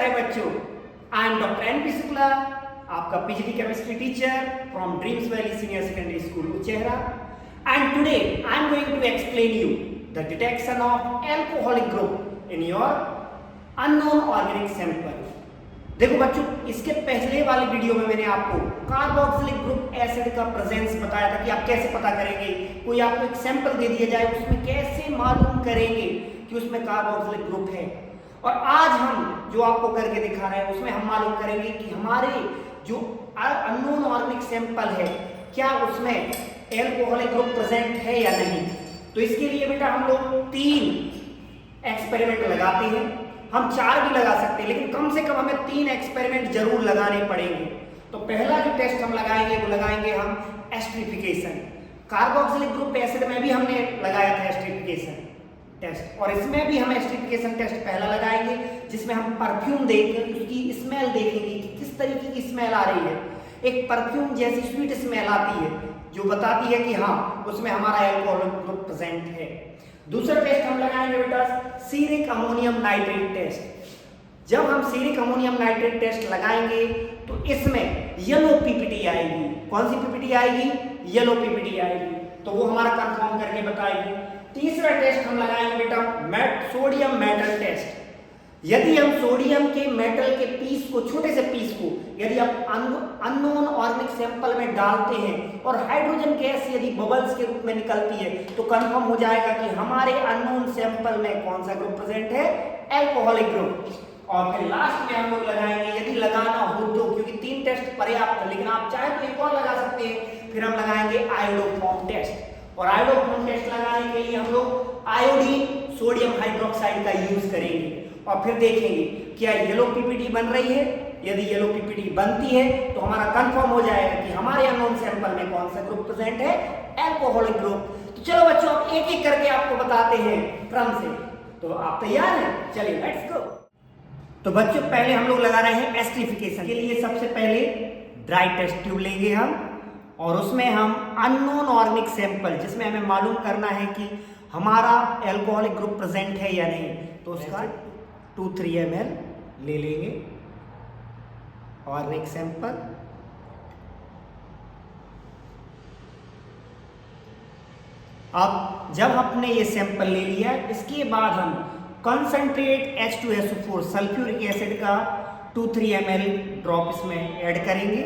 प्यारे बच्चों, I am doctor N P. Shukla, आपका PhD chemistry teacher from dreams valley senior secondary school Uchehara, and today I am going to explain you the detection of alcoholic group in your unknown organic sample। देखो बच्चों, इसके पहले वाली video में मैंने आपको carboxylic group acid का presence बताया था कि आप कैसे पता करेंगे। कोई आपको एक सैंपल दे दिया जाए, उसमें कैसे मालूम करेंगे कि उसमें कार्बोक्सिलिक ग्रुप है। और आज हम जो आपको करके दिखा रहे हैं उसमें हम मालूम करेंगे कि हमारे जो अननोन ऑर्गेनिक सैंपल है क्या उसमें एल्कोहलिक ग्रुप प्रेजेंट है या नहीं। तो इसके लिए बेटा हम लोग 3 एक्सपेरिमेंट लगाते हैं। हम 4 भी लगा सकते हैं, लेकिन कम से कम हमें 3 एक्सपेरिमेंट जरूर लगाने पड़ेंगे। तो पहला जो टेस्ट हम लगाएंगे वो लगाएंगे हम एस्टरिफिकेशन। कार्बोक्सिलिक ग्रुप एसिड में भी हमने लगाया था एस्टरिफिकेशन टेस्ट, और इसमें भी हम एस्टरिफिकेशन टेस्ट पहला लगाएंगे, जिसमें हम परफ्यूम देखेंगे, उसकी स्मेल देखेंगे कि किस तरीके की स्मेल आ रही है। एक परफ्यूम जैसी स्वीट स्मेल आती है जो बताती है कि हाँ उसमें हमारा एल्कोहलिक ग्रुप प्रेजेंट है। दूसरा टेस्ट हम लगाएंगे बेटा सीरिक अमोनियम नाइट्रेट टेस्ट। जब हम सीरिक अमोनियम नाइट्रेट टेस्ट लगाएंगे तो इसमें येलो पीपीटी आएगी। कौन सी पीपीटी आएगी? येलो पीपीटी आएगी, तो वो हमारा कंफर्म करके बताएगी। तीसरा टेस्ट हम लगाएंगे बेटा सोडियम मेटल टेस्ट। यदि हम सोडियम के मेटल के पीस को, छोटे से पीस को यदि आप अननोन ऑर्गेनिक सैंपल में डालते हैं और हाइड्रोजन गैस यदि बबल्स के रूप में निकलती है तो कंफर्म हो जाएगा कि हमारे अननोन सैंपल में कौन सा ग्रुप प्रेजेंट है? Alcoholic group. और फिर लास्ट में हम लोग लगाएंगे, यदि लगाना हो तो, क्योंकि 3 टेस्ट पर्याप्त है, लेकिन आप चाहे तो एक और लगा सकते हैं, फिर हम लगाएंगे आयोडोफॉर्म टेस्ट। और आयोडोफॉर्म टेस्ट लगाने के लिए हम लोग आयोडीन सोडियम हाइड्रोक्साइड का यूज करेंगे और फिर देखेंगे क्या येलो पीपीटी बन रही है। यदि येलो पीपीटी बनती है तो हमारा कंफर्म हो जाएगा कि हमारे अननोन सैंपल में कौन सा ग्रुप प्रेजेंट है? Alcoholic group. तो चलो बच्चों, अब एक एक करके आपको बताते हैं क्रम से। तो आप तैयार हैं? चलिए लेट्स गो। तो बच्चों, पहले हम लोग लगा रहे हैं एस्टरिफिकेशन के लिए। सबसे पहले ड्राई टेस्ट ट्यूब लेंगे हम, और उसमें हम अननोन ऑर्गेनिक सैंपल जिसमें हमें मालूम करना है कि हमारा एल्कोहलिक ग्रुप प्रेजेंट है या नहीं, तो उसका 2-3 ml ले लेंगे ऑर्गेनिक सैंपल। अब जब आपने ये सैंपल ले लिया, इसके बाद हम कंसंट्रेट H2SO4 सल्फ्यूरिक एसिड का 2-3 ml ड्रॉप इसमें ऐड करेंगे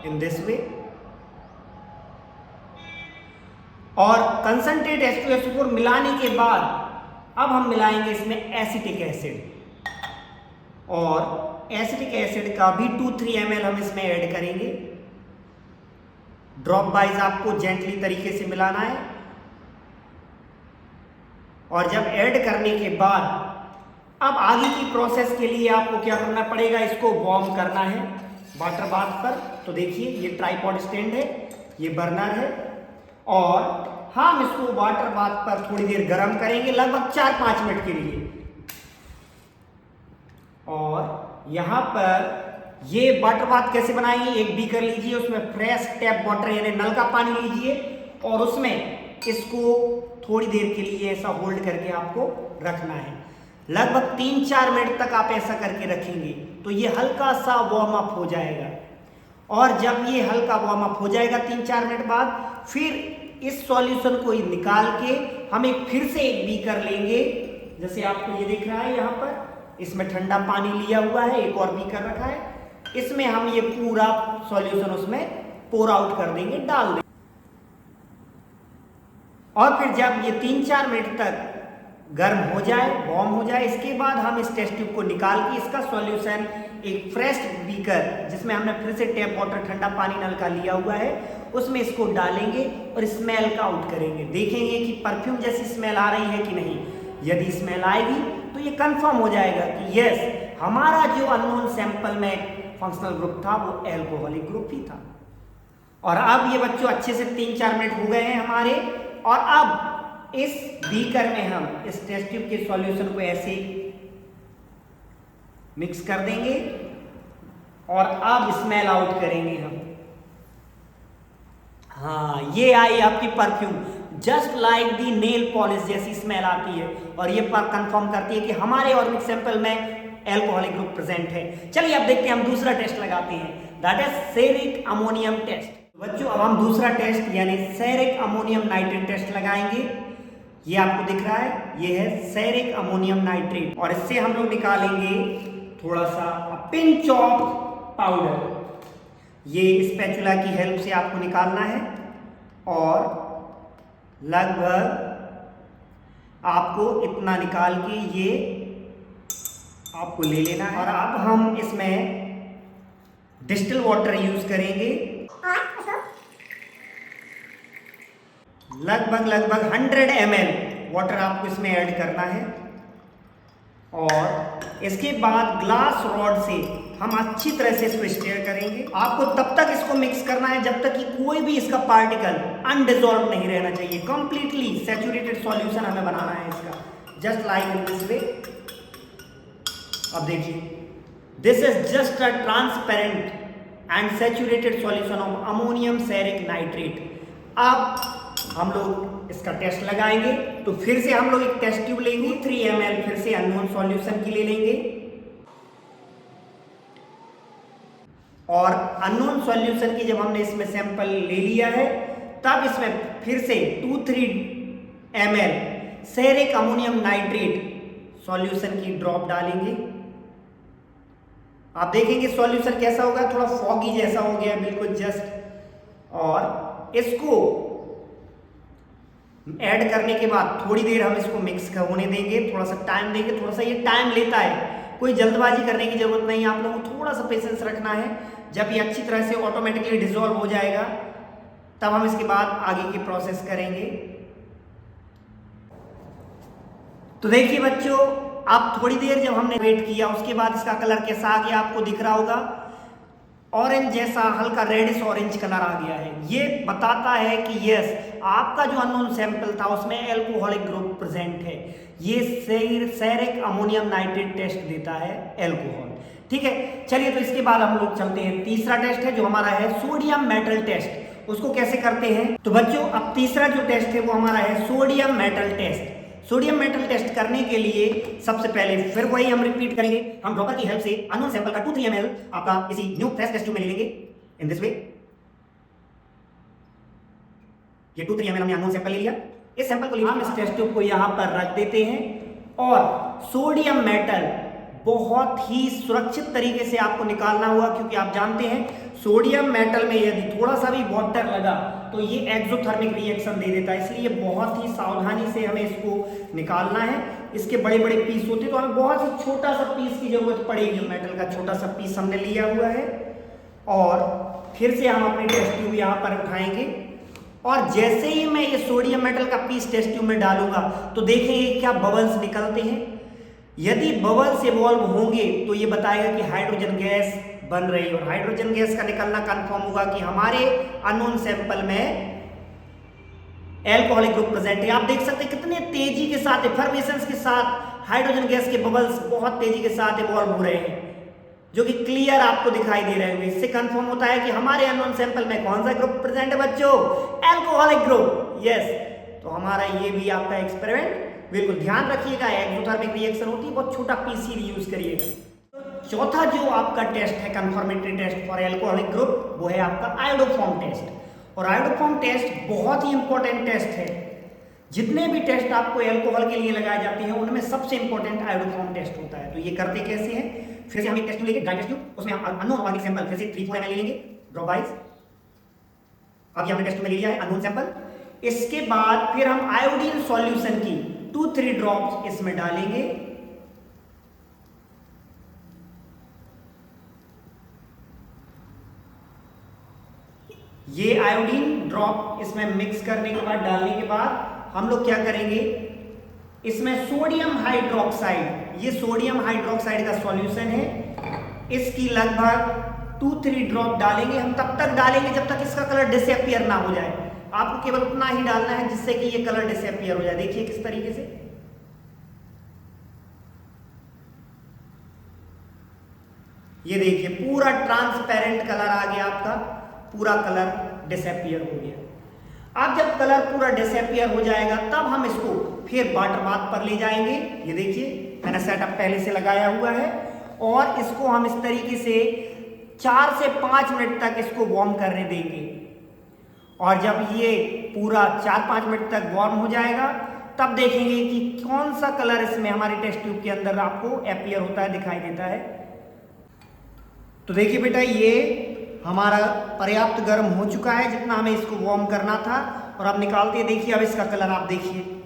इन दिस वे। और कंसंट्रेट H2SO4 मिलाने के बाद अब हम मिलाएंगे इसमें एसिटिक एसिड, और एसिटिक एसिड का भी 2-3 ml हम इसमें ऐड करेंगे। ड्रॉप वाइज आपको जेंटली तरीके से मिलाना है। और जब ऐड करने के बाद अब आगे की प्रोसेस के लिए आपको क्या करना पड़ेगा? इसको वार्म करना है वाटर बाथ पर। तो देखिए, ये ट्राइपॉड स्टैंड है, ये बर्नर है, और हम इसको वाटर बाथ पर थोड़ी देर गर्म करेंगे, लगभग 4-5 मिनट के लिए। और यहां पर ये वाटर बाथ कैसे बनाएंगे? एक बीकर लीजिए, उसमें फ्रेश टैप वाटर यानी नल का पानी लीजिए, और उसमें इसको थोड़ी देर के लिए ऐसा होल्ड करके आपको रखना है। लगभग 3-4 मिनट तक आप ऐसा करके रखेंगे तो ये हल्का सा वार्म अप हो जाएगा। और जब ये हल्का वार्म अप हो जाएगा 3-4 मिनट बाद, फिर इस सॉल्यूशन को निकाल के हम फिर से एक बीकर लेंगे, जैसे आपको ये दिख रहा है यहाँ पर, इसमें ठंडा पानी लिया हुआ है, एक और बीकर रखा है, इसमें हम ये पूरा सॉल्यूशन उसमें पोर आउट कर देंगे, डाल देंगे। और फिर जब ये 3-4 मिनट तक गर्म हो जाए, वार्म हो जाए, इसके बाद हम इस टेस्ट ट्यूब को निकाल के इसका सॉल्यूशन एक फ्रेश बीकर जिसमें हमने फिर से टैप वाटर ठंडा पानी नल का लिया हुआ है, उसमें इसको डालेंगे और स्मेल का आउट करेंगे। देखेंगे कि परफ्यूम जैसी स्मेल आ रही है कि नहीं। यदि स्मेल आएगी तो ये कंफर्म हो जाएगा कि यस, हमारा जो अननोन सैंपल में फंक्शनल ग्रुप था वो एल्कोहलिक ग्रुप ही था। और अब ये बच्चों अच्छे से 3-4 मिनट हो गए हैं हमारे, और अब इस बीकर में हम इस टेस्ट ट्यूब के सॉल्यूशन को ऐसे मिक्स कर देंगे और अब स्मेल आउट करेंगे हम। हाँ, ये आई आपकी perfume. Just like the nail polish जैसी स्मेल आती है, और ये पर कंफर्म करती है कि हमारे ऑर्गेनिक सैंपल में एल्कोहलिक ग्रुप प्रेजेंट है। चलिए अब देखते हैं, हम दूसरा टेस्ट लगाते हैं, that is ceric ammonium test. बच्चों अब हम दूसरा टेस्ट यानी सेरिक अमोनियम नाइट्रेट टेस्ट लगाएंगे। ये आपको दिख रहा है, ये है सेरिक अमोनियम नाइट्रेट, और इससे हम लोग निकालेंगे थोड़ा सा पिंच ऑफ पाउडर। ये स्पैचुला की हेल्प से आपको निकालना है, और लगभग आपको इतना निकाल के ये आपको ले लेना है। और अब हम इसमें डिस्टिल वाटर यूज करेंगे, लगभग 100 ml वाटर आपको इसमें ऐड करना है, और इसके बाद ग्लास रॉड से हम अच्छी तरह से इसको स्टेयर करेंगे। आपको तब तक इसको मिक्स करना है जब तक कि कोई भी इसका पार्टिकल अनडिजॉल्व नहीं रहना चाहिए। कंप्लीटली सैचुरेटेड सॉल्यूशन हमें बनाना है इसका, just like in this way. अब देखिए, this is just a transparent and saturated solution of ammonium ceric nitrate. अब हम लोग इसका टेस्ट लगाएंगे, तो फिर से हम लोग एक टेस्ट ट्यूब लेंगे, 3 ml फिर से अननोन सॉल्यूशन की ले लेंगे, और अननोन सॉल्यूशन की जब हमने इसमें सैंपल ले लिया है, तब इसमें फिर से 2-3 ml ceric ammonium nitrate solution की ड्रॉप डालेंगे। आप देखेंगे सॉल्यूशन कैसा होगा, थोड़ा फॉगी जैसा हो गया बिल्कुल जस्ट। और इसको ऐड करने के बाद थोड़ी देर हम इसको मिक्स होने देंगे, थोड़ा सा टाइम देंगे। थोड़ा सा ये टाइम लेता है, कोई जल्दबाजी करने की जरूरत नहीं है, आप लोगों को थोड़ा सा पेशेंस रखना है। जब ये अच्छी तरह से ऑटोमेटिकली डिसॉल्व हो जाएगा, तब हम इसके बाद आगे की प्रोसेस करेंगे। तो देखिए बच्चों, आप थोड़ी देर जब हमने वेट किया, उसके बाद इसका कलर कैसा आ गया आपको दिख रहा होगा, ऑरेंज जैसा हल्का रेडिश ऑरेंज कलर आ गया है। ये बताता है कि यस, आपका जो अननोन सैंपल था उसमें एल्कोहलिक ग्रुप प्रेजेंट है। ये सेरिक अमोनियम नाइट्रेट टेस्ट देता है एल्कोहल। ठीक है, चलिए तो इसके बाद हम लोग चलते हैं, तीसरा टेस्ट है जो हमारा है सोडियम मेटल टेस्ट। उसको कैसे करते हैं, तो बच्चों अब तीसरा जो टेस्ट है वो हमारा है sodium metal test. Sodium metal test करने के लिए सबसे पहले फिर वही हम रिपीट करेंगे, हम ड्रॉपर की हेल्प से अननोन सैंपल का 2-3 ml आपका किसी न्यू फ्रेश टेस्ट ट्यूब में ले लेंगे इन दिस वे। ये 2-3 ml हमने अननोन सैंपल ले लिया। इस सैंपल को हम इस टेस्ट ट्यूब को यहां पर रख देते हैं, और सोडियम मेटल बहुत ही सुरक्षित तरीके से आपको निकालना होगा, क्योंकि आप जानते हैं सोडियम मेटल में यदि थोड़ा सा भी वाटर लगा तो ये एक्सोथर्मिक रिएक्शन दे देता है। इसलिए बहुत ही सावधानी से हमें इसको निकालना है। इसके बड़े बड़े पीस होते हैं, तो हमें बहुत ही छोटा सा पीस की जरूरत पड़ेगी। मेटल का छोटा सा पीस हमने लिया हुआ है, और फिर से हम अपनी टेस्ट ट्यूब यहाँ पर उठाएंगे, और जैसे ही मैं ये सोडियम मेटल का पीस टेस्ट ट्यूब में डालूंगा तो देखेंगे क्या बबल्स निकलते हैं। यदि बबल्स इवॉल्व होंगे तो ये बताएगा कि हाइड्रोजन गैस बन रही है, और हाइड्रोजन गैस का निकलना कंफर्म होगा कि हमारे अननोन सैंपल में एल्कोहलिक ग्रुप प्रेजेंट है। आप देख सकते हैं कितने तेजी के साथ, इफॉर्मेशंस के साथ हाइड्रोजन गैस के बबल्स बहुत तेजी के साथ इवॉल्व हो रहे हैं, जो कि क्लियर आपको दिखाई दे रहे होंगे। इससे कंफर्म होता है कि हमारे अननोन सैंपल में कौन सा ग्रुप प्रेजेंट है बच्चों, एल्कोहलिक ग्रुप। यस, तो हमारा ये भी आपका एक्सपेरिमेंट, बिल्कुल ध्यान रखिएगा, एक्सोथर्मिक रिएक्शन होती है, बहुत छोटा पीसी यूज करिएगा। चौथा जो आपका टेस्ट है confirmatory test for alcoholic group, वो है आपका आयोडोफॉर्म टेस्ट। और आयोडोफॉर्म टेस्ट बहुत ही इंपॉर्टेंट टेस्ट है। जितने भी टेस्ट आपको एल्कोहल के लिए लगाए जाते हैं उनमें सबसे इंपॉर्टेंट आयोडोफॉर्म टेस्ट होता है। तो ये करते कैसे हैं, फिर से हम एक टेस्ट लेंगे, ड्राई टेस्ट ट्यूब, उसमें हम अननोन ऑर्गेनिक सैंपल फिर से 3-4 ml लेंगे ड्रॉप वाइज। अब ये हमने टेस्ट में ले लिया है अननोन सैंपल। इसके बाद फिर हम आयोडीन सॉल्यूशन की 2-3 ड्रॉप्स इसमें डालेंगे, ये आयोडीन ड्रॉप इसमें मिक्स करने के बाद, डालने के बाद हम लोग क्या करेंगे, इसमें सोडियम हाइड्रोक्साइड, ये सोडियम हाइड्रोक्साइड का सॉल्यूशन है, इसकी लगभग 2-3 ड्रॉप डालेंगे। हम तब तक डालेंगे जब तक इसका कलर डिसअपियर ना हो जाए। आपको केवल उतना ही डालना है जिससे कि ये कलर डिसअपियर हो जाए। देखिए किस तरीके से, ये देखिए पूरा ट्रांसपेरेंट कलर आ गया, आपका पूरा कलर डिसअपियर हो गया। अब जब कलर पूरा डिसअपियर हो जाएगा तब हम इसको फिर वाटर बाथ पर ले जाएंगे। ये देखिए मैंने सेटअप पहले से लगाया हुआ है और इसको हम इस तरीके से 4 से 5 मिनट तक इसको वार्म करने देंगे। और जब ये पूरा 4-5 मिनट तक वार्म हो जाएगा तब देखेंगे कि कौन सा कलर इसमें हमारे टेस्ट ट्यूब के अंदर आपको अपीयर होता है, दिखाई देता है। तो देखिए बेटा ये हमारा पर्याप्त गर्म हो चुका है जितना हमें इसको वार्म करना था। और अब निकालते हैं, देखिए अब इसका कलर आप देखिए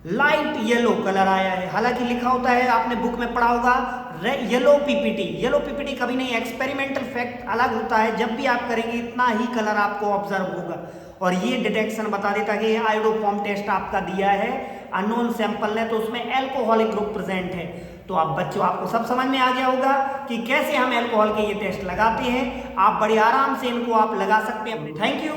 लाइट येलो कलर आया है। हालांकि लिखा होता है, आपने बुक में पढ़ा होगा येलो पीपीटी। येलो पीपीटी कभी नहीं, एक्सपेरिमेंटल फैक्ट अलग होता है। जब भी आप करेंगे इतना ही कलर आपको ऑब्जर्व होगा। और ये डिटेक्शन बता देता है कि आयोडोफॉर्म टेस्ट आपका दिया है अननोन सैंपल ने, तो उसमें एल्कोहलिक ग्रुप प्रेजेंट है। तो आप बच्चों आपको सब समझ में आ गया होगा कि कैसे हम एल्कोहल के ये टेस्ट लगाते हैं। आप बड़े आराम से इनको आप लगा सकते हैं। Thank you.